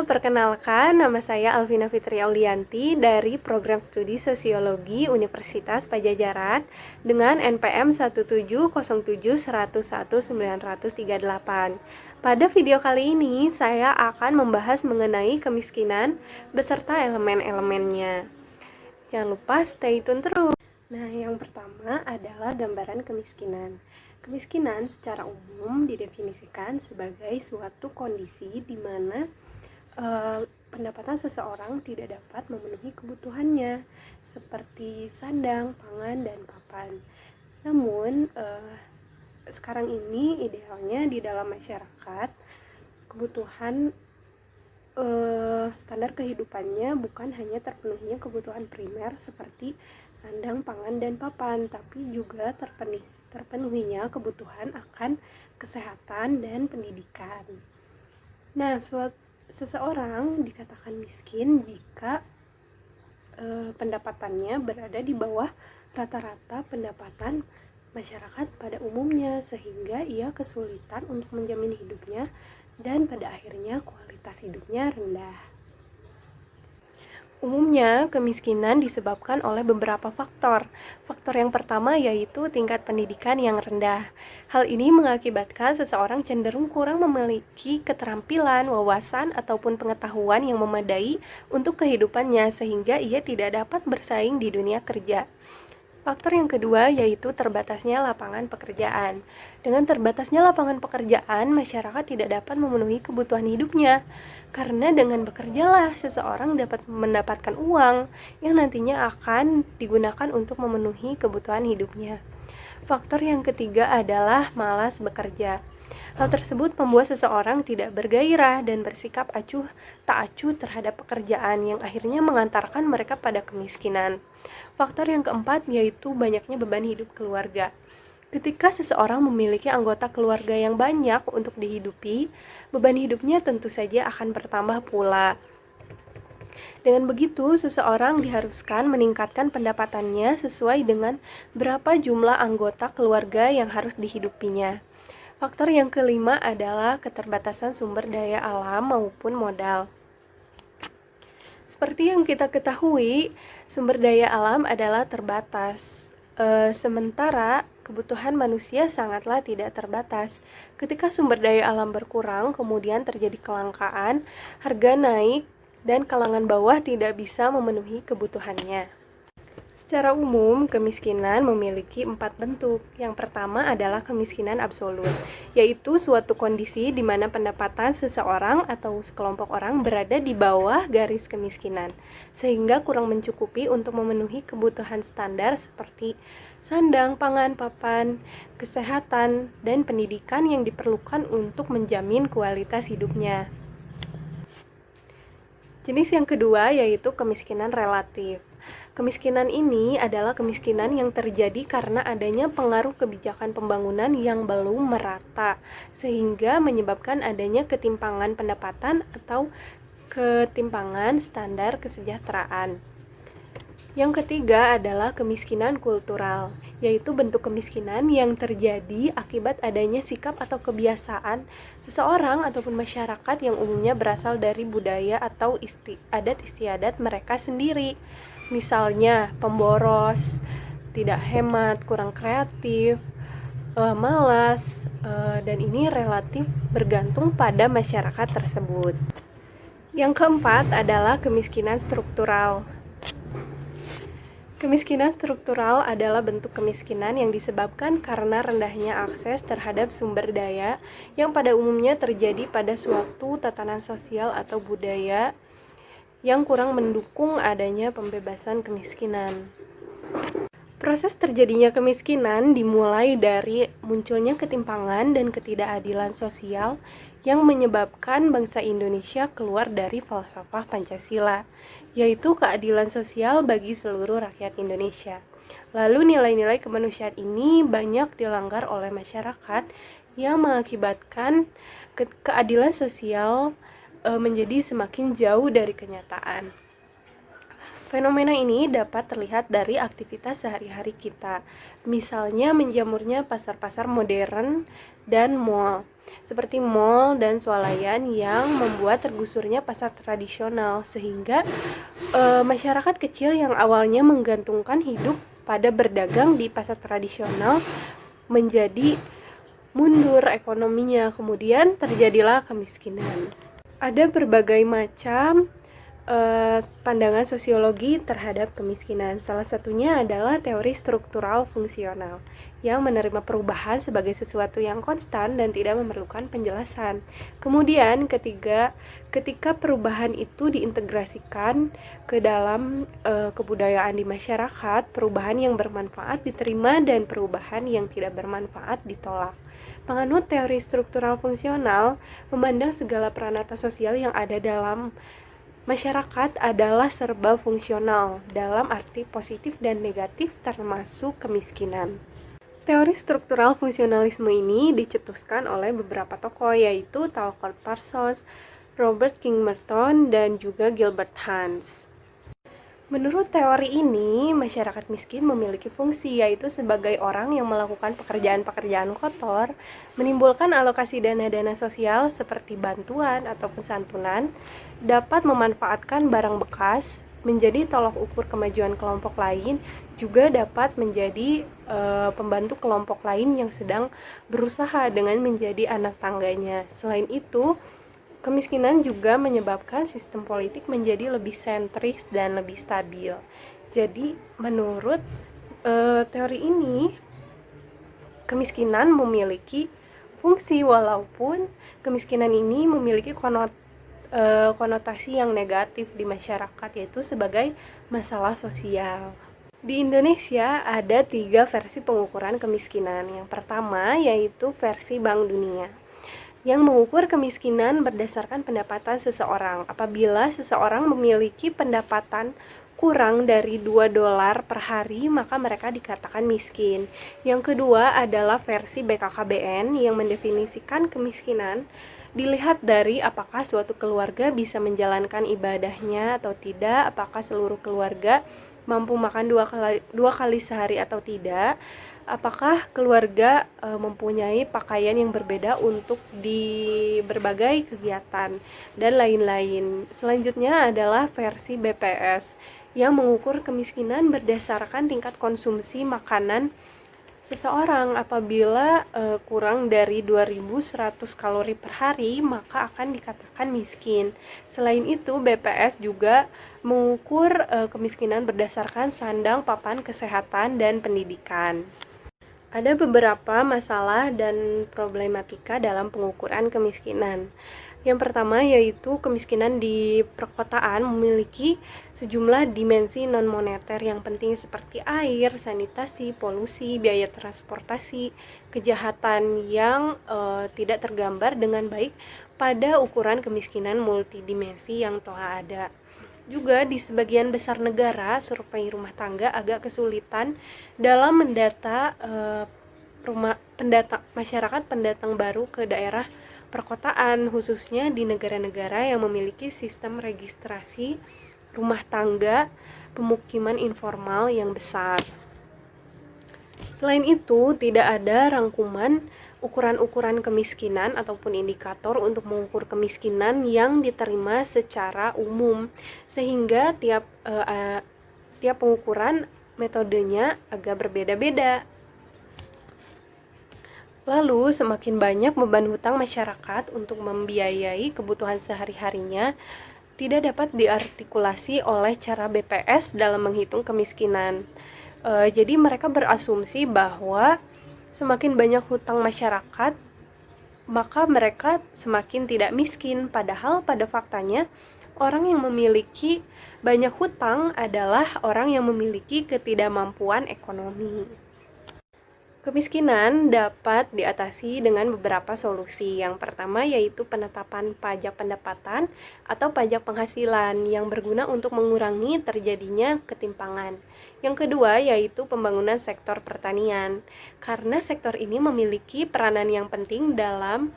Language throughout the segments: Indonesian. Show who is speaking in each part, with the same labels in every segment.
Speaker 1: perkenalkan, nama saya Alvina Fitri Aulianti dari Program Studi Sosiologi Universitas Pajajaran dengan NPM 17071011938. Pada video kali ini, saya akan membahas mengenai kemiskinan beserta elemen-elemennya. Jangan lupa stay tune terus. Nah, yang pertama adalah gambaran kemiskinan. Kemiskinan secara umum didefinisikan sebagai suatu kondisi di mana pendapatan seseorang tidak dapat memenuhi kebutuhannya seperti sandang, pangan, dan papan. Namun sekarang ini idealnya di dalam masyarakat kebutuhan standar kehidupannya bukan hanya terpenuhinya kebutuhan primer seperti sandang, pangan, dan papan, tapi juga terpenuhinya kebutuhan akan kesehatan dan pendidikan. Nah, seseorang dikatakan miskin jika pendapatannya berada di bawah rata-rata pendapatan masyarakat pada umumnya, sehingga ia kesulitan untuk menjamin hidupnya dan pada akhirnya kualitas hidupnya rendah. Umumnya, kemiskinan disebabkan oleh beberapa faktor. Faktor yang pertama yaitu tingkat pendidikan yang rendah. Hal ini mengakibatkan seseorang cenderung kurang memiliki keterampilan, wawasan, ataupun pengetahuan yang memadai untuk kehidupannya, sehingga ia tidak dapat bersaing di dunia kerja. Faktor yang kedua yaitu terbatasnya lapangan pekerjaan. Dengan terbatasnya lapangan pekerjaan, masyarakat tidak dapat memenuhi kebutuhan hidupnya. Karena dengan bekerjalah seseorang dapat mendapatkan uang yang nantinya akan digunakan untuk memenuhi kebutuhan hidupnya. Faktor yang ketiga adalah malas bekerja. Hal tersebut membuat seseorang tidak bergairah dan bersikap tak acuh terhadap pekerjaan yang akhirnya mengantarkan mereka pada kemiskinan. Faktor yang keempat yaitu banyaknya beban hidup keluarga. Ketika seseorang memiliki anggota keluarga yang banyak untuk dihidupi, beban hidupnya tentu saja akan bertambah pula. Dengan begitu, seseorang diharuskan meningkatkan pendapatannya sesuai dengan berapa jumlah anggota keluarga yang harus dihidupinya. Faktor yang kelima adalah keterbatasan sumber daya alam maupun modal. Seperti yang kita ketahui, sumber daya alam adalah terbatas. Sementara kebutuhan manusia sangatlah tidak terbatas. Ketika sumber daya alam berkurang, kemudian terjadi kelangkaan, harga naik, dan kalangan bawah tidak bisa memenuhi kebutuhannya. Secara umum, kemiskinan memiliki 4 bentuk. Yang pertama adalah kemiskinan absolut, yaitu suatu kondisi di mana pendapatan seseorang atau sekelompok orang berada di bawah garis kemiskinan, sehingga kurang mencukupi untuk memenuhi kebutuhan standar seperti sandang, pangan, papan, kesehatan, dan pendidikan yang diperlukan untuk menjamin kualitas hidupnya. Jenis yang kedua yaitu kemiskinan relatif. Kemiskinan ini adalah kemiskinan yang terjadi karena adanya pengaruh kebijakan pembangunan yang belum merata, sehingga menyebabkan adanya ketimpangan pendapatan atau ketimpangan standar kesejahteraan. Yang ketiga adalah kemiskinan kultural, yaitu bentuk kemiskinan yang terjadi akibat adanya sikap atau kebiasaan seseorang ataupun masyarakat yang umumnya berasal dari budaya atau adat istiadat mereka sendiri. Misalnya pemboros, tidak hemat, kurang kreatif, malas, dan ini relatif bergantung pada masyarakat tersebut. Yang keempat adalah kemiskinan struktural. Kemiskinan struktural adalah bentuk kemiskinan yang disebabkan karena rendahnya akses terhadap sumber daya yang pada umumnya terjadi pada suatu tatanan sosial atau budaya yang kurang mendukung adanya pembebasan kemiskinan. Proses terjadinya kemiskinan dimulai dari munculnya ketimpangan dan ketidakadilan sosial yang menyebabkan bangsa Indonesia keluar dari falsafah Pancasila, yaitu keadilan sosial bagi seluruh rakyat Indonesia. Lalu nilai-nilai kemanusiaan ini banyak dilanggar oleh masyarakat yang mengakibatkan keadilan sosial menjadi semakin jauh dari kenyataan. Fenomena ini dapat terlihat dari aktivitas sehari-hari kita, misalnya menjamurnya pasar-pasar modern dan mall, seperti mall dan swalayan yang membuat tergusurnya pasar tradisional, sehingga masyarakat kecil yang awalnya menggantungkan hidup pada berdagang di pasar tradisional menjadi mundur ekonominya, kemudian terjadilah kemiskinan. Ada berbagai macam pandangan sosiologi terhadap kemiskinan. Salah satunya adalah teori struktural fungsional yang menerima perubahan sebagai sesuatu yang konstan dan tidak memerlukan penjelasan. Kemudian ketika perubahan itu diintegrasikan ke dalam kebudayaan di masyarakat, perubahan yang bermanfaat diterima dan perubahan yang tidak bermanfaat ditolak. Penganut teori struktural fungsional memandang segala peranata sosial yang ada dalam masyarakat adalah serba fungsional dalam arti positif dan negatif termasuk kemiskinan. Teori struktural fungsionalisme ini dicetuskan oleh beberapa tokoh yaitu Talcott Parsons, Robert King Merton, dan juga Gilbert Hans. Menurut teori ini, masyarakat miskin memiliki fungsi yaitu sebagai orang yang melakukan pekerjaan-pekerjaan kotor, menimbulkan alokasi dana-dana sosial seperti bantuan ataupun santunan, dapat memanfaatkan barang bekas, menjadi tolok ukur kemajuan kelompok lain, juga dapat menjadi pembantu kelompok lain yang sedang berusaha dengan menjadi anak tangganya. Selain itu, kemiskinan juga menyebabkan sistem politik menjadi lebih sentris dan lebih stabil. Jadi, menurut teori ini, kemiskinan memiliki fungsi walaupun kemiskinan ini memiliki konotasi yang negatif di masyarakat, yaitu sebagai masalah sosial. Di Indonesia ada 3 versi pengukuran kemiskinan. Yang pertama yaitu versi Bank Dunia, yang mengukur kemiskinan berdasarkan pendapatan seseorang. Apabila seseorang memiliki pendapatan kurang dari $2 per hari, maka mereka dikatakan miskin. Yang kedua adalah versi BKKBN yang mendefinisikan kemiskinan dilihat dari apakah suatu keluarga bisa menjalankan ibadahnya atau tidak, apakah seluruh keluarga mampu makan dua kali sehari atau tidak, apakah keluarga mempunyai pakaian yang berbeda untuk di berbagai kegiatan, dan lain-lain. Selanjutnya adalah versi BPS yang mengukur kemiskinan berdasarkan tingkat konsumsi makanan seseorang. Apabila kurang dari 2100 kalori per hari, maka akan dikatakan miskin. Selain itu, BPS juga mengukur kemiskinan berdasarkan sandang papan kesehatan dan pendidikan. Ada beberapa masalah dan problematika dalam pengukuran kemiskinan. Yang pertama yaitu kemiskinan di perkotaan memiliki sejumlah dimensi non-moneter yang penting seperti air, sanitasi, polusi, biaya transportasi, kejahatan yang tidak tergambar dengan baik pada ukuran kemiskinan multidimensi yang telah ada. Juga di sebagian besar negara, survei rumah tangga agak kesulitan dalam mendata masyarakat pendatang baru ke daerah perkotaan, khususnya di negara-negara yang memiliki sistem registrasi rumah tangga pemukiman informal yang besar. Selain itu, tidak ada rangkuman ukuran-ukuran kemiskinan ataupun indikator untuk mengukur kemiskinan yang diterima secara umum, sehingga tiap pengukuran metodenya agak berbeda-beda. Lalu, semakin banyak beban hutang masyarakat untuk membiayai kebutuhan sehari-harinya tidak dapat diartikulasi oleh cara BPS dalam menghitung kemiskinan. Jadi mereka berasumsi bahwa semakin banyak hutang masyarakat, maka mereka semakin tidak miskin. Padahal pada faktanya, orang yang memiliki banyak hutang adalah orang yang memiliki ketidakmampuan ekonomi. Kemiskinan dapat diatasi dengan beberapa solusi. Yang pertama yaitu penetapan pajak pendapatan atau pajak penghasilan yang berguna untuk mengurangi terjadinya ketimpangan. Yang kedua yaitu pembangunan sektor pertanian, karena sektor ini memiliki peranan yang penting dalam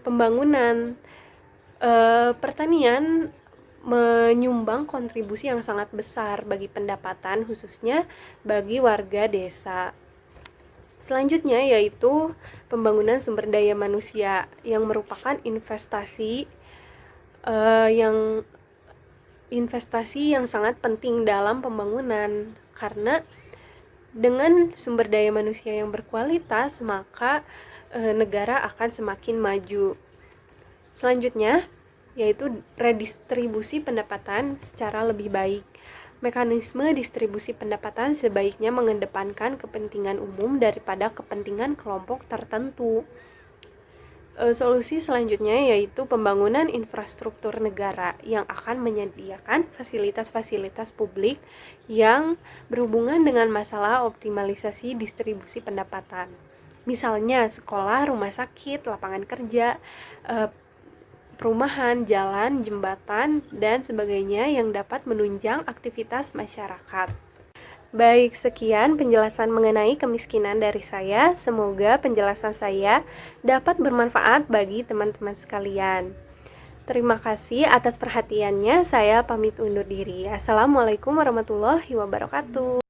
Speaker 1: pembangunan. Pertanian menyumbang kontribusi yang sangat besar bagi pendapatan, khususnya bagi warga desa. Selanjutnya yaitu pembangunan sumber daya manusia yang merupakan investasi yang sangat penting dalam pembangunan, karena dengan sumber daya manusia yang berkualitas maka negara akan semakin maju. Selanjutnya yaitu redistribusi pendapatan secara lebih baik. Mekanisme distribusi pendapatan sebaiknya mengedepankan kepentingan umum daripada kepentingan kelompok tertentu. Solusi selanjutnya yaitu pembangunan infrastruktur negara yang akan menyediakan fasilitas-fasilitas publik yang berhubungan dengan masalah optimalisasi distribusi pendapatan. Misalnya sekolah, rumah sakit, lapangan kerja, perumahan, jalan, jembatan, dan sebagainya yang dapat menunjang aktivitas masyarakat. Baik, sekian penjelasan mengenai kemiskinan dari saya. Semoga penjelasan saya dapat bermanfaat bagi teman-teman sekalian. Terima kasih atas perhatiannya. Saya pamit undur diri. Assalamualaikum warahmatullahi wabarakatuh.